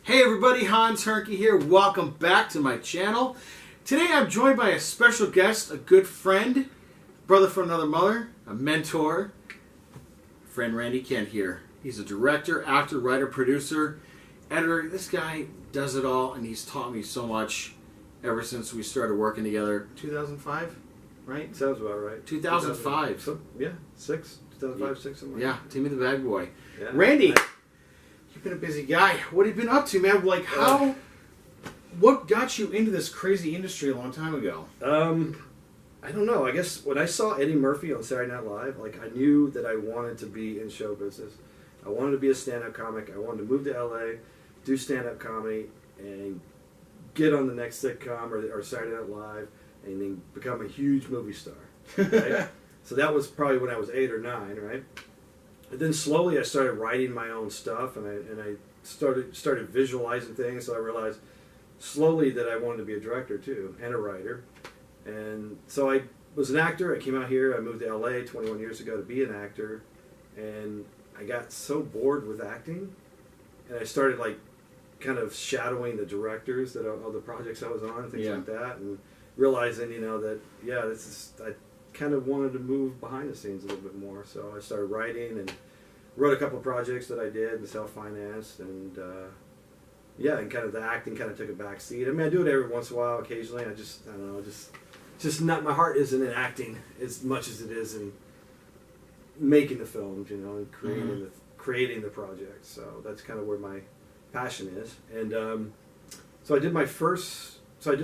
Hey everybody, Hans Hernke here. Welcome back to my channel. Today I'm joined by a special guest, a good friend, brother from another mother, a mentor, friend Randy Kent here. He's a director, actor, writer, producer, editor. This guy does it all, and he's taught me so much ever since we started working together. 2005, right? Sounds about right. 2005. So, yeah, 2005, 6, something like yeah, that. Timmy the Bad Boy. Yeah. Randy, you've been a busy guy. What have you been up to, man? Like, what got you into this crazy industry a long time ago? I don't know. I guess when I saw Eddie Murphy on Saturday Night Live, like, I knew that I wanted to be in show business. I wanted to be a stand-up comic. I wanted to move to LA, do stand-up comedy, and get on the next sitcom or Saturday Night Live, and then become a huge movie star. Right? So that was probably when I was 8 or 9, right? And then slowly I started writing my own stuff, and I started visualizing things. So I realized slowly that I wanted to be a director too, and a writer. And so I was an actor. I came out here. I moved to LA 21 years ago to be an actor, and I got so bored with acting, and I started like kind of shadowing the directors that all the projects I was on, and things like that, and realizing, you know, that I kind of wanted to move behind the scenes a little bit more. So I started writing and wrote a couple of projects that I did and self-financed, and and kind of the acting kind of took a back seat. I mean, I do it every once in a while, occasionally. I don't know, just not, my heart isn't in acting as much as it is in making the films, you know, and creating the project. So that's kind of where my passion is. And so I did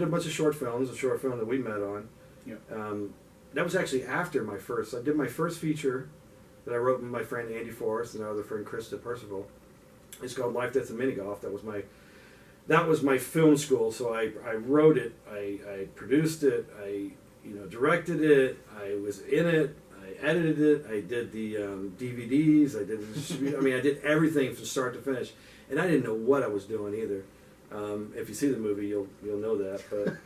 a bunch of short films, a short film that we met on. Yeah. That was actually after my first. I did my first feature that I wrote with my friend Andy Forrest and our other friend Krista Percival. It's called Life, Death, and Mini Golf. That was my film school. So I wrote it, I produced it, I directed it, I was in it, I edited it, I did the DVDs, I did everything from start to finish, and I didn't know what I was doing either. If you see the movie, you'll know that. But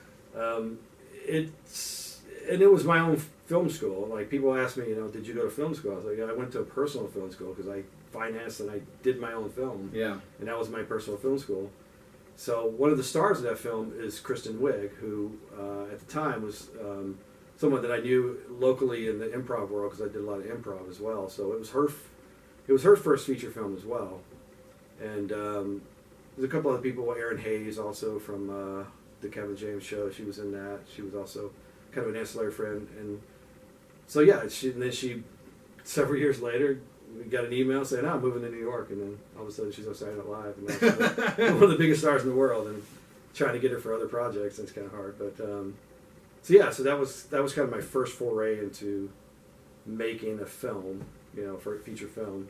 it was my own film school. Like, people ask me, did you go to film school? I was like, yeah, I went to a personal film school because I financed and I did my own film. Yeah. And that was my personal film school. So one of the stars of that film is Kristen Wiig, who at the time was someone that I knew locally in the improv world because I did a lot of improv as well. So it was her first feature film as well. And there's a couple other people, Erin Hayes also from the Kevin James Show. She was in that. She was also kind of an ancillary friend. And so yeah, and then several years later, we got an email saying, I'm moving to New York, and then all of a sudden she's on Saturday Night Live, and that's one of the biggest stars in the world, and trying to get her for other projects, it's kind of hard. But so that was kind of my first foray into making a film, for a feature film,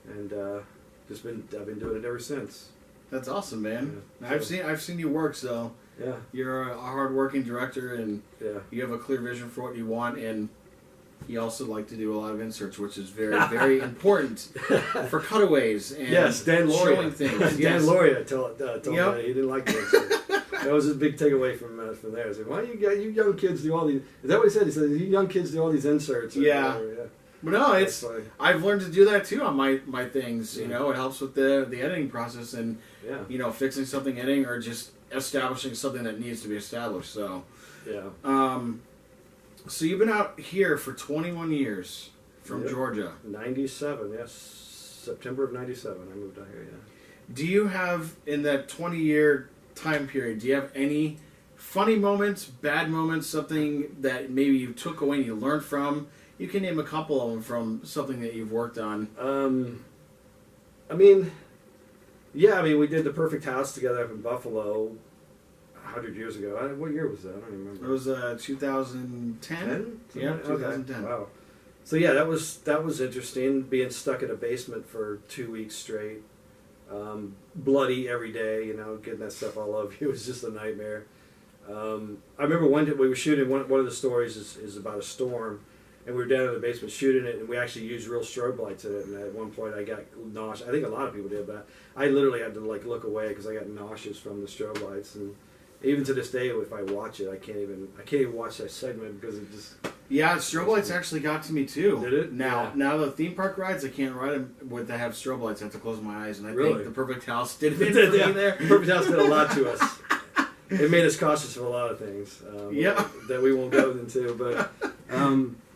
and I've been doing it ever since. That's awesome, man. Yeah. I've seen you work, so yeah, you're a hard-working director, and you have a clear vision for what you want, and you also like to do a lot of inserts, which is very, very important for cutaways and Dan Lauria. showing things. Dan Lauria told me he didn't like the inserts. That was his big takeaway from there. He said, why you young kids do all these... Is that what he said? He said, you young kids do all these inserts. Yeah. But no, I've learned to do that too on my things. It helps with the editing process and fixing something, editing, or just establishing something that needs to be established. So yeah. So you've been out here for 21 years from Georgia. 97, yes. September of 97, I moved out here, yeah. Do you have, in that 20-year time period, do you have any funny moments, bad moments, something that maybe you took away and you learned from? You can name a couple of them from something that you've worked on. We did The Perfect House together up in Buffalo 100 years ago. What year was that? I don't even remember. It was 2010. Yeah, 2010. Wow. So yeah, that was interesting. Being stuck in a basement for 2 weeks straight, bloody every day. Getting that stuff all over you was just a nightmare. I remember one day we were shooting. One of the stories is about a storm, and we were down in the basement shooting it, and we actually used real strobe lights in it. And at one point, I got nauseous. I think a lot of people did, but I literally had to look away because I got nauseous from the strobe lights. And even to this day, if I watch it, I can't even watch that segment because Yeah, strobe lights actually got to me too. Did it? Now the theme park rides, I can't ride them with that have strobe lights. I have to close my eyes, and I Really? think the Perfect House did it for me there. Perfect House did a lot to us. It made us cautious of a lot of things. That we won't go into, but.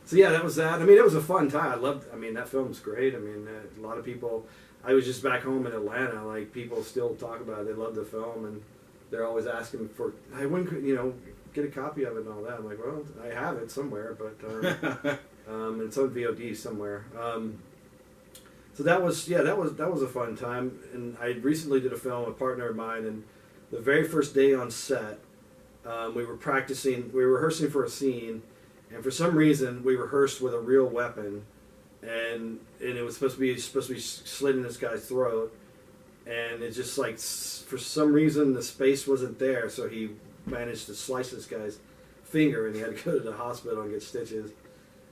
So yeah, that was that. I mean, it was a fun time. I loved. I mean, that film's great. I mean, a lot of people. I was just back home in Atlanta. Like people still talk about it. They love the film, and they're always asking for. Hey, when could get a copy of it and all that? I'm like, well, I have it somewhere, but it's on VOD somewhere. So that was a fun time. And I recently did a film, a partner of mine, and the very first day on set, we were rehearsing for a scene. And for some reason, we rehearsed with a real weapon, and it was supposed to be slit in this guy's throat, and it just like for some reason the space wasn't there, so he managed to slice this guy's finger, and he had to go to the hospital and get stitches.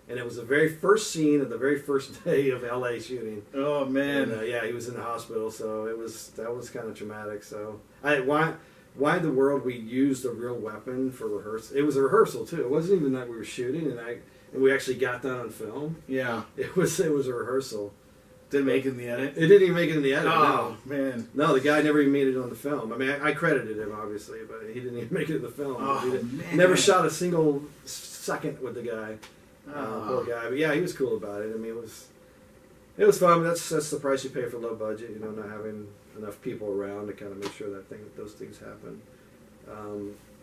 And it was the very first scene of the very first day of LA shooting. Oh man! And, he was in the hospital, so that was kind of traumatic. So why in the world we used a real weapon for rehearsal? It was a rehearsal too. It wasn't even that we were shooting, and we actually got that on film. Yeah, it was a rehearsal. Didn't make it in the edit. It didn't even make it in the edit. Oh man! No, the guy never even made it on the film. I mean, I credited him obviously, but he didn't even make it in the film. Oh man! Never shot a single second with the guy. Poor guy. But yeah, he was cool about it. I mean, it was fun. But that's the price you pay for low budget. Not having enough people around to kind of make sure those things happen.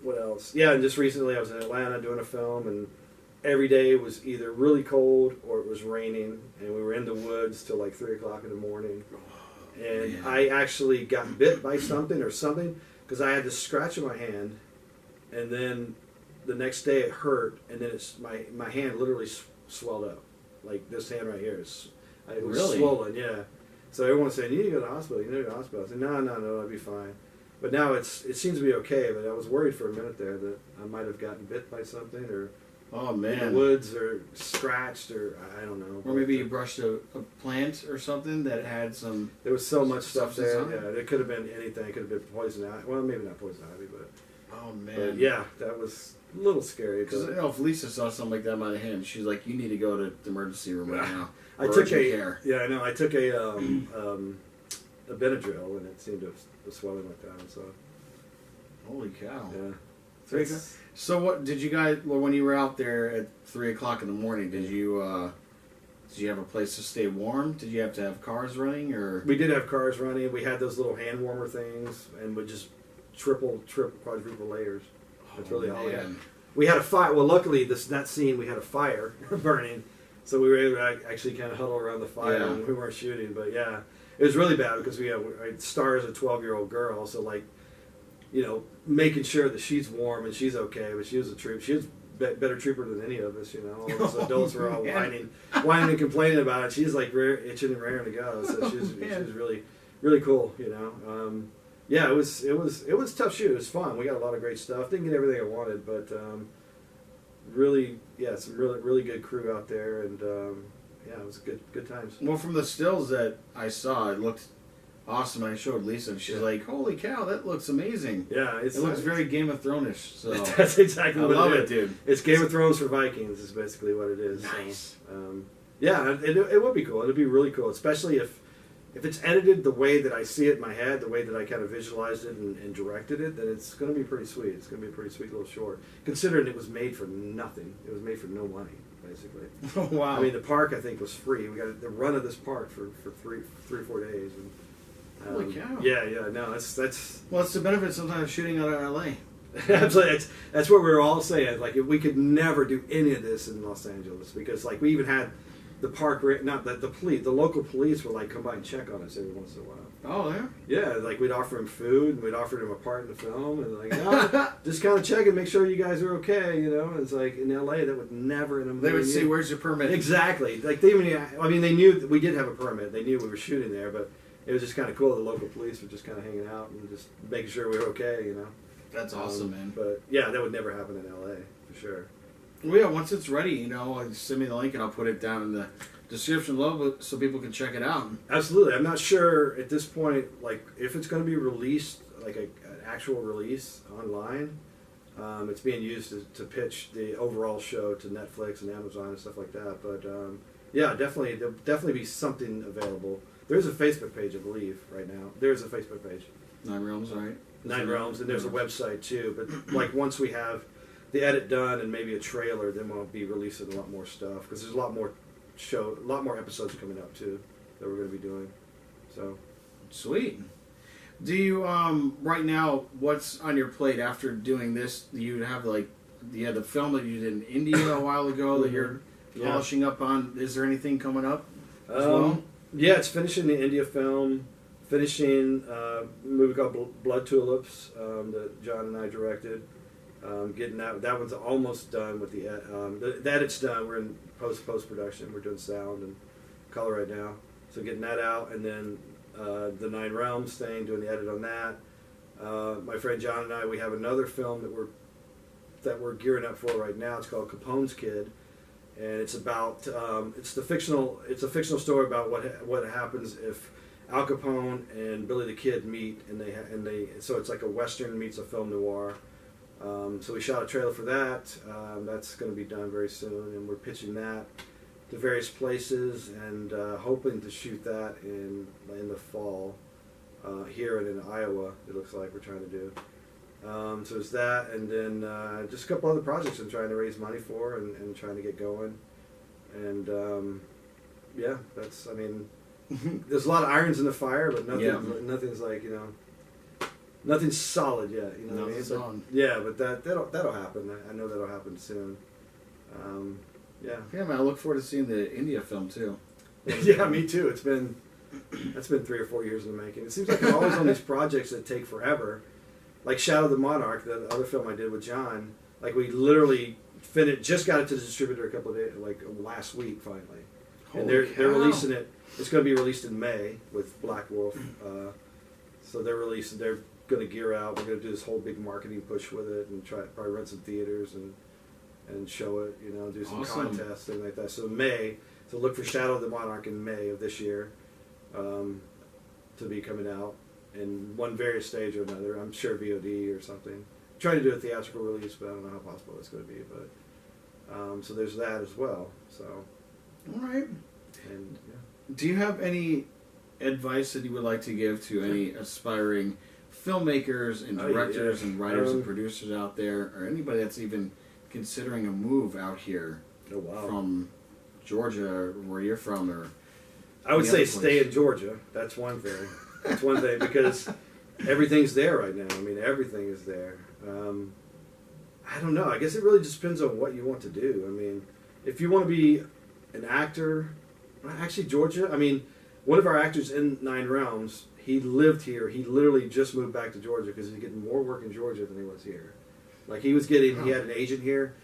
What else? Yeah, and just recently I was in Atlanta doing a film, and every day was either really cold or it was raining, and we were in the woods till like 3 o'clock in the morning. And I actually got bit by something because I had this scratch in my hand, and then the next day it hurt, and then my hand literally swelled up, like this hand right here. It was swollen, yeah. So everyone's saying, you need to go to the hospital, I said, no, I'll be fine. But now it seems to be okay, but I was worried for a minute there that I might have gotten bit by something, or in the woods, or scratched, or I don't know. Or maybe you brushed a plant or something that had some... There was so much stuff there. Yeah, it could have been anything. It could have been poison ivy. Well, maybe not poison ivy, but... Oh, man. But yeah, that was a little scary. Because if Lisa saw something like that in my hand, she's like, you need to go to the emergency room right now. I took a Benadryl, and it seemed to have swelling like that. So, holy cow! Yeah. So what did you guys? Well, when you were out there at 3 o'clock in the morning, did you have a place to stay warm? Did you have to have cars running, or? We did have cars running. We had those little hand warmer things, and we just triple, quadruple layers. That's really all we had. We had a fire. Well, luckily, that scene we had a fire burning. So we were able to actually kind of huddle around the fire when we weren't shooting. But yeah, it was really bad because Star is a 12-year-old girl, so making sure that she's warm and she's okay. But she was a troop. She was better trooper than any of us. All of us adults were all whining and complaining about it. She's like itching and raring to go. So she was really, really cool. Yeah, it was a tough shoot. It was fun. We got a lot of great stuff. Didn't get everything I wanted, but. Really, some really good crew out there, and it was good times. Well, from the stills that I saw, it looked awesome. I showed Lisa, and she's like, "Holy cow, that looks amazing!" Yeah, it looks very Game of Thrones-ish. So that's exactly what I love it, dude. It's Game of Thrones for Vikings. Is basically what it is. Nice. So, it would be cool. It'd be really cool, especially if it's edited the way that I see it in my head, the way that I kind of visualized it and directed it, then it's going to be pretty sweet. It's going to be a pretty sweet little short. Considering it was made for nothing. It was made for no money, basically. Oh, wow. I mean, the park, I think, was free. We got the run of this park for 3 or 4 days. And, holy cow. Yeah, no, that's... Well, it's the benefit sometimes of shooting out of L.A. Absolutely. That's what we were all saying. Like, we could never do any of this in Los Angeles because, we even had... The park, not the police, the local police would come by and check on us every once in a while. Oh yeah. Yeah, we'd offer him food, and we'd offer him a part in the film, and just kind of check and make sure you guys are okay, And it's like in L.A. that would never in a million They would say, "Where's your permit?" Exactly. They knew that we did have a permit. They knew we were shooting there, but it was just kind of cool. The local police were just kind of hanging out and just making sure we were okay, That's awesome, man. But yeah, that would never happen in L.A. for sure. Well, yeah, once it's ready, send me the link and I'll put it down in the description below so people can check it out. Absolutely. I'm not sure at this point, if it's going to be released, an actual release online. It's being used to pitch the overall show to Netflix and Amazon and stuff like that. But yeah, definitely there'll definitely be something available. There's a Facebook page, I believe, right now. There's a Facebook page. 9 Realms, right? 9 Realms, and there's a website too. But like once we have the edit done and maybe a trailer, then we'll be releasing a lot more stuff because there's a lot more episodes coming up too that we're going to be doing. So sweet. Do you right now? What's on your plate after doing this? Do you have the film that you did in India a while ago that you're polishing up on? Is there anything coming up as well? Yeah, it's finishing the India film. Finishing a movie called Blood Tulips that John and I directed. Getting that one's almost done with the edit's done. We're in post production. We're doing sound and color right now. So getting that out, and then the 9 Realms thing, doing the edit on that. My friend John and I, we have another film that we're gearing up for right now. It's called Capone's Kid, and it's about it's a fictional story about what happens if Al Capone and Billy the Kid meet, and so it's like a western meets a film noir. So we shot a trailer for that. That's going to be done very soon, and we're pitching that to various places and hoping to shoot that in the fall here and in Iowa. It looks like we're trying to do. So there's that, and then just a couple other projects I'm trying to raise money for and trying to get going. And yeah, that's, I mean, there's a lot of irons in the fire, but nothing's like, nothing's solid yet. You know what I mean? Yeah, but that'll happen. I know that'll happen soon. Yeah. Yeah, man. I look forward to seeing the India film too. Yeah, me too. That's been 3 or 4 years in the making. It seems like I'm always on these projects that take forever. Like Shadow of the Monarch, the other film I did with John. Like we literally just got it to the distributor a couple of days, like last week finally. And they're releasing it. It's going to be released in May with Black Wolf. So they're going to gear out. We're going to do this whole big marketing push with it and probably rent some theaters and show it. Do some contests, things like that. So May. So look for Shadow of the Monarch in May of this year to be coming out in one various stage or another. I'm sure VOD or something. Trying to do a theatrical release, but I don't know how possible it's going to be. But so there's that as well. So. All right. And yeah. Do you have any advice that you would like to give to any aspiring filmmakers and directors and writers and producers out there, or anybody that's even considering a move out here from Georgia, where you're from, or I would say stay in Georgia. That's one thing. That's one thing because everything's there right now. I mean, everything is there. I don't know. I guess it really just depends on what you want to do. I mean, if you want to be an actor, actually Georgia. I mean, one of our actors in 9 Realms, he lived here. He literally just moved back to Georgia because he's getting more work in Georgia than he was here. Like he had an agent here.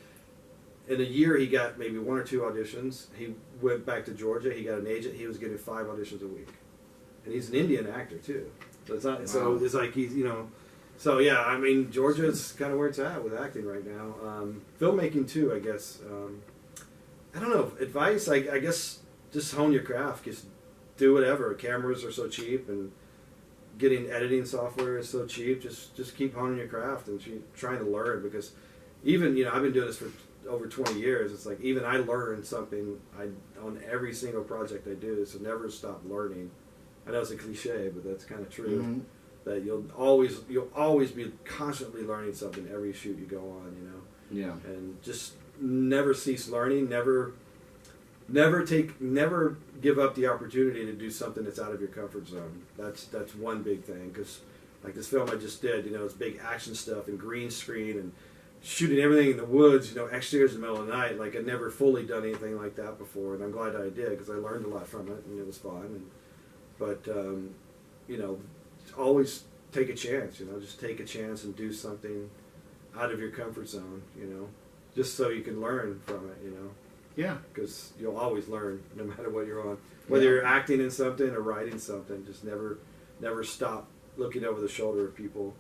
In a year, he got maybe 1 or 2 auditions. He went back to Georgia. He got an agent. He was getting 5 auditions a week, and he's an Indian actor too. So it's not. Wow. So it's like he's So yeah, I mean Georgia's kind of where it's at with acting right now. Filmmaking too, I guess. I don't know. Advice, I guess, just hone your craft. Just do whatever. Cameras are so cheap, and getting editing software is so cheap. Just keep honing your craft and trying to learn, because even I've been doing this for over 20 years. It's like even I learn something on every single project I do. So never stop learning. I know it's a cliche, but that's kind of true. Mm-hmm. That you'll always be constantly learning something every shoot you go on. Yeah. And just never cease learning. Never give up the opportunity to do something that's out of your comfort zone. That's one big thing, because like this film I just did, it's big action stuff and green screen and shooting everything in the woods, exteriors in the middle of the night. Like I'd never fully done anything like that before, and I'm glad I did because I learned a lot from it and it was fun. But always take a chance. Just take a chance and do something out of your comfort zone. Just so you can learn from it. Yeah. Because you'll always learn no matter what you're on. Whether you're acting in something or writing something, just never stop looking over the shoulder of people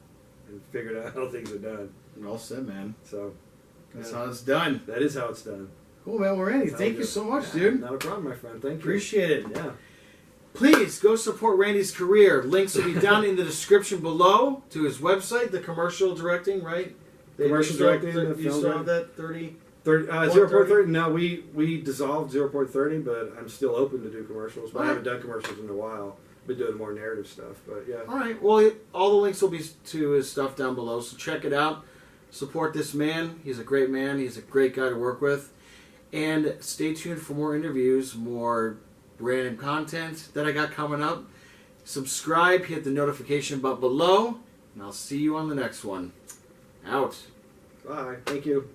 and figuring out how things are done. Well said, man. So that's how it's done. That is how it's done. Cool, man. Well, Randy, thank you so much, dude. Not a problem, my friend. Thank you. Appreciate it. Yeah. Please go support Randy's career. Links will be down in the description below to his website, the commercial directing, right? Commercial directing, the You film still have directing. that 30? 0.30? No, we dissolved 0.30, but I'm still open to do commercials. But I haven't done commercials in a while. Been doing more narrative stuff, but yeah. All right. Well, all the links will be to his stuff down below, so check it out. Support this man. He's a great man. He's a great guy to work with. And stay tuned for more interviews, more random content that I got coming up. Subscribe, hit the notification button below, and I'll see you on the next one. Out. Bye. Thank you.